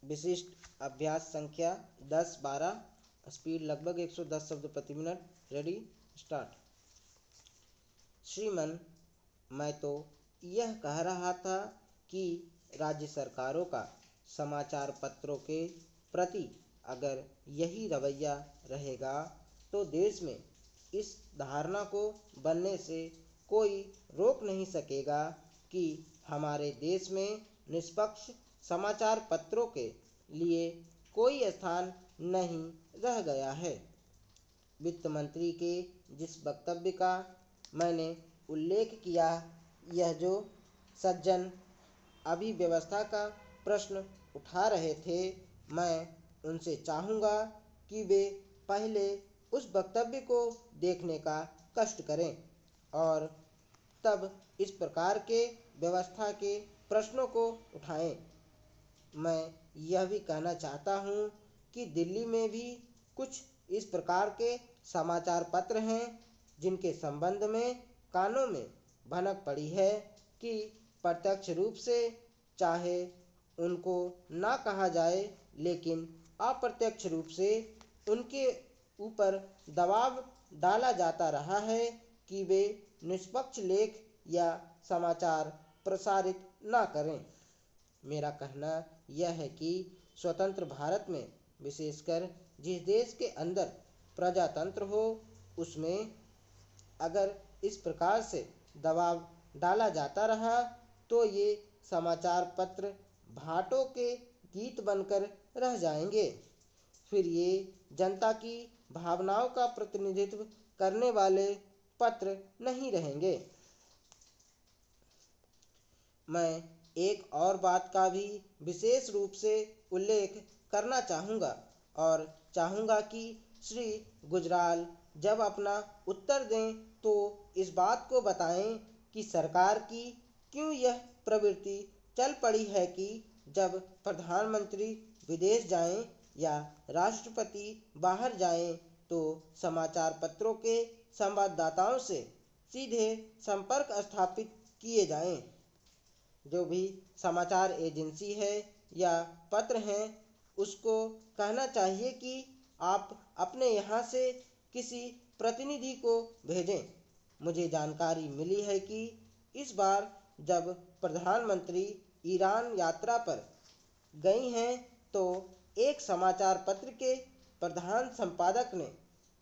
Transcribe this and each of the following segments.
विशिष्ट अभ्यास संख्या 10-12, स्पीड लगभग 110 शब्द प्रति मिनट। Ready, start. श्रीमान, मैं तो यह कह रहा था कि राज्य सरकारों का समाचार पत्रों के प्रति अगर यही रवैया रहेगा तो देश में इस धारणा को बनने से कोई रोक नहीं सकेगा कि हमारे देश में निष्पक्ष समाचार पत्रों के लिए कोई स्थान नहीं रह गया है। वित्त मंत्री के जिस वक्तव्य का मैंने उल्लेख किया, यह जो सज्जन अभी व्यवस्था का प्रश्न उठा रहे थे, मैं उनसे चाहूँगा कि वे पहले उस वक्तव्य को देखने का कष्ट करें और तब इस प्रकार के व्यवस्था के प्रश्नों को उठाएं। मैं यह भी कहना चाहता हूँ कि दिल्ली में भी कुछ इस प्रकार के समाचार पत्र हैं जिनके संबंध में कानों में भनक पड़ी है कि प्रत्यक्ष रूप से चाहे उनको ना कहा जाए, लेकिन अप्रत्यक्ष रूप से उनके ऊपर दबाव डाला जाता रहा है कि वे निष्पक्ष लेख या समाचार प्रसारित ना करें। मेरा कहना यह है कि स्वतंत्र भारत में, विशेषकर जिस देश के अंदर प्रजातंत्र हो, उसमें अगर इस प्रकार से दबाव डाला जाता रहा तो ये समाचार पत्र भाटों के गीत बनकर रह जाएंगे। फिर ये जनता की भावनाओं का प्रतिनिधित्व करने वाले पत्र नहीं रहेंगे। मैं एक और बात का भी विशेष रूप से उल्लेख करना चाहूँगा और चाहूँगा कि श्री गुजराल जब अपना उत्तर दें तो इस बात को बताएं कि सरकार की क्यों यह प्रवृत्ति चल पड़ी है कि जब प्रधानमंत्री विदेश जाएं या राष्ट्रपति बाहर जाएं तो समाचार पत्रों के संवाददाताओं से सीधे संपर्क स्थापित किए जाएं। जो भी समाचार एजेंसी है या पत्र हैं, उसको कहना चाहिए कि आप अपने यहाँ से किसी प्रतिनिधि को भेजें। मुझे जानकारी मिली है कि इस बार जब प्रधानमंत्री ईरान यात्रा पर गई हैं तो एक समाचार पत्र के प्रधान संपादक ने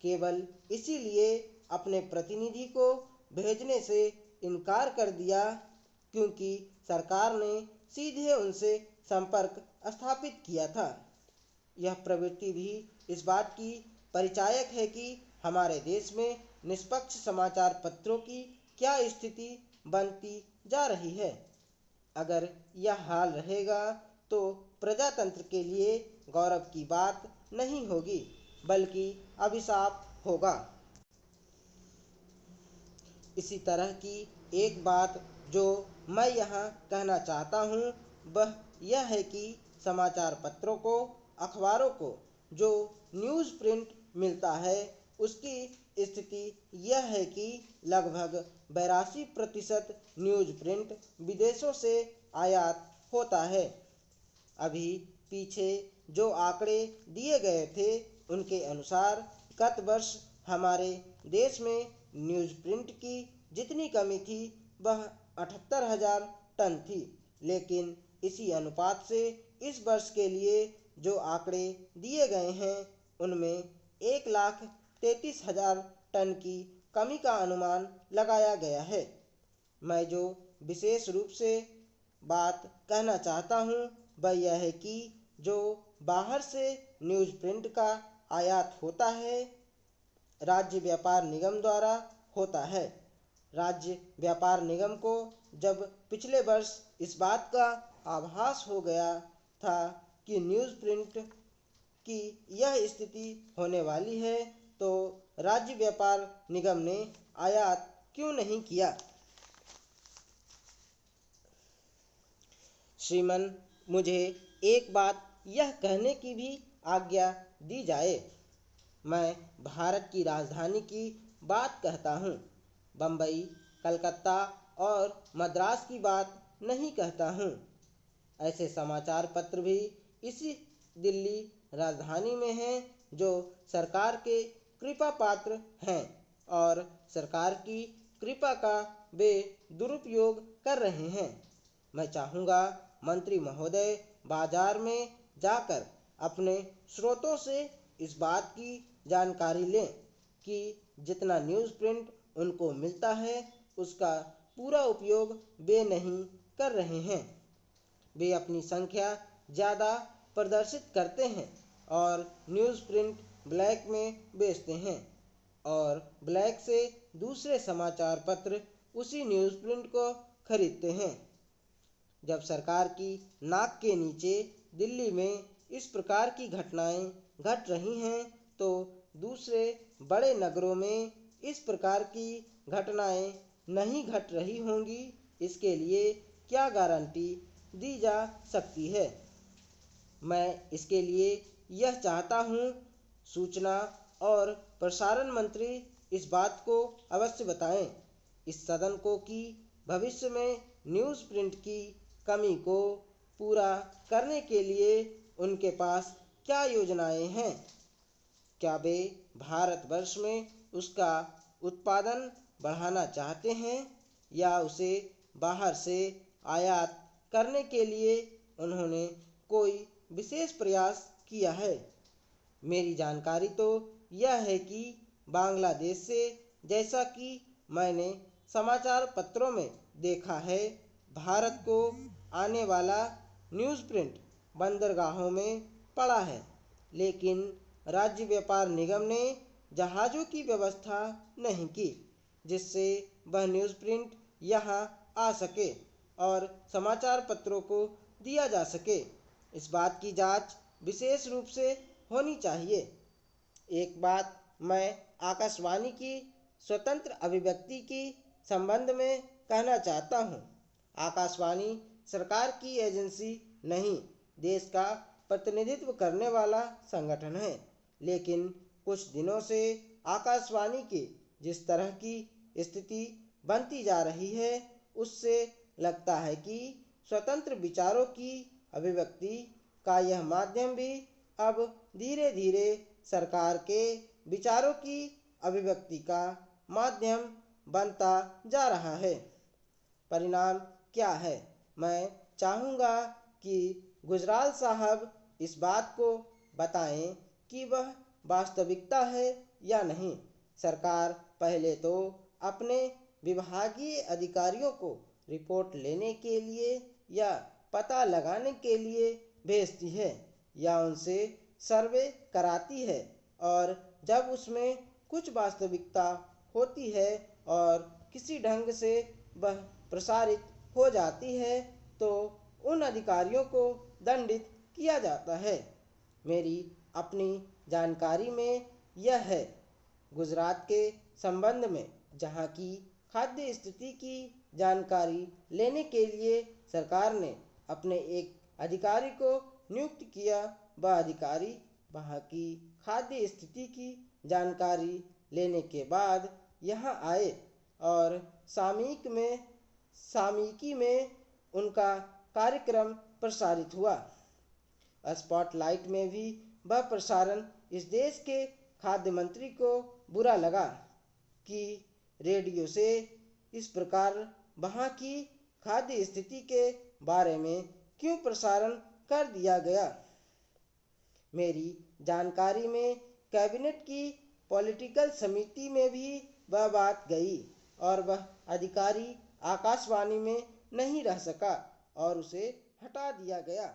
केवल इसीलिए अपने प्रतिनिधि को भेजने से इनकार कर दिया क्योंकि सरकार ने सीधे उनसे संपर्क स्थापित किया था। यह प्रवृत्ति भी इस बात की परिचायक है कि हमारे देश में निष्पक्ष समाचार पत्रों की क्या स्थिति बनती जा रही है। अगर यह हाल रहेगा तो प्रजातंत्र के लिए गौरव की बात नहीं होगी, बल्कि अभिशाप होगा। इसी तरह की एक बात जो मैं यहाँ कहना चाहता हूँ वह यह है कि समाचार पत्रों को, अखबारों को जो न्यूज़ प्रिंट मिलता है उसकी स्थिति यह है कि लगभग 82% न्यूज़ प्रिंट विदेशों से आयात होता है। अभी पीछे जो आंकड़े दिए गए थे उनके अनुसार गत वर्ष हमारे देश में न्यूज़ प्रिंट की जितनी कमी थी वह 78,000 टन थी, लेकिन इसी अनुपात से इस वर्ष के लिए जो आंकड़े दिए गए हैं उनमें 1,33,000 टन की कमी का अनुमान लगाया गया है। मैं जो विशेष रूप से बात कहना चाहता हूँ वह यह है कि जो बाहर से न्यूज़ प्रिंट का आयात होता है राज्य व्यापार निगम द्वारा होता है। राज्य व्यापार निगम को जब पिछले वर्ष इस बात का आभास हो गया था कि न्यूज़ प्रिंट की यह स्थिति होने वाली है तो राज्य व्यापार निगम ने आयात क्यों नहीं किया। श्रीमान, मुझे एक बात यह कहने की भी आज्ञा दी जाए। मैं भारत की राजधानी की बात कहता हूँ, बम्बई, कलकत्ता और मद्रास की बात नहीं कहता हूँ। ऐसे समाचार पत्र भी इसी दिल्ली राजधानी में हैं जो सरकार के कृपा पात्र हैं और सरकार की कृपा का वे दुरुपयोग कर रहे हैं। मैं चाहूँगा मंत्री महोदय बाजार में जाकर अपने स्रोतों से इस बात की जानकारी लें कि जितना न्यूज़ प्रिंट उनको मिलता है उसका पूरा उपयोग वे नहीं कर रहे हैं। वे अपनी संख्या ज़्यादा प्रदर्शित करते हैं और न्यूज़ प्रिंट ब्लैक में बेचते हैं और ब्लैक से दूसरे समाचार पत्र उसी न्यूज़ प्रिंट को खरीदते हैं। जब सरकार की नाक के नीचे दिल्ली में इस प्रकार की घटनाएं घट रही हैं तो दूसरे बड़े नगरों में इस प्रकार की घटनाएं नहीं घट रही होंगी, इसके लिए क्या गारंटी दी जा सकती है। मैं इसके लिए यह चाहता हूँ सूचना और प्रसारण मंत्री इस बात को अवश्य बताएं इस सदन को कि भविष्य में न्यूज़ प्रिंट की कमी को पूरा करने के लिए उनके पास क्या योजनाएं हैं। क्या वे भारतवर्ष में उसका उत्पादन बढ़ाना चाहते हैं या उसे बाहर से आयात करने के लिए उन्होंने कोई विशेष प्रयास किया है। मेरी जानकारी तो यह है कि बांग्लादेश से, जैसा कि मैंने समाचार पत्रों में देखा है, भारत को आने वाला न्यूज़ प्रिंट बंदरगाहों में पड़ा है, लेकिन राज्य व्यापार निगम ने जहाज़ों की व्यवस्था नहीं की जिससे वह न्यूज़ प्रिंट यहाँ आ सके और समाचार पत्रों को दिया जा सके। इस बात की जांच विशेष रूप से होनी चाहिए। एक बात मैं आकाशवाणी की स्वतंत्र अभिव्यक्ति की संबंध में कहना चाहता हूँ। आकाशवाणी सरकार की एजेंसी नहीं, देश का प्रतिनिधित्व करने वाला संगठन है, लेकिन कुछ दिनों से आकाशवाणी की जिस तरह की स्थिति बनती जा रही है उससे लगता है कि स्वतंत्र विचारों की अभिव्यक्ति का यह माध्यम भी अब धीरे धीरे सरकार के विचारों की अभिव्यक्ति का माध्यम बनता जा रहा है। परिणाम क्या है? मैं चाहूँगा कि गुजराल साहब इस बात को बताएं कि वह वास्तविकता है या नहीं। सरकार पहले तो अपने विभागीय अधिकारियों को रिपोर्ट लेने के लिए या पता लगाने के लिए भेजती है या उनसे सर्वे कराती है और जब उसमें कुछ वास्तविकता होती है और किसी ढंग से वह प्रसारित हो जाती है तो उन अधिकारियों को दंडित किया जाता है। मेरी अपनी जानकारी में यह है। गुजरात के संबंध में जहाँ की खाद्य स्थिति की जानकारी लेने के लिए सरकार ने अपने एक अधिकारी को नियुक्त किया। वह अधिकारी वहाँ की खाद्य स्थिति की जानकारी लेने के बाद यहाँ आए और सामयिकी में उनका कार्यक्रम प्रसारित हुआ। स्पॉटलाइट में भी वह प्रसारण इस देश के खाद्य मंत्री को बुरा लगा कि रेडियो से इस प्रकार वहाँ की खाद्य स्थिति के बारे में क्यों प्रसारण कर दिया गया। मेरी जानकारी में कैबिनेट की पॉलिटिकल समिति में भी वह बात गई और वह अधिकारी आकाशवाणी में नहीं रह सका और उसे हटा दिया गया।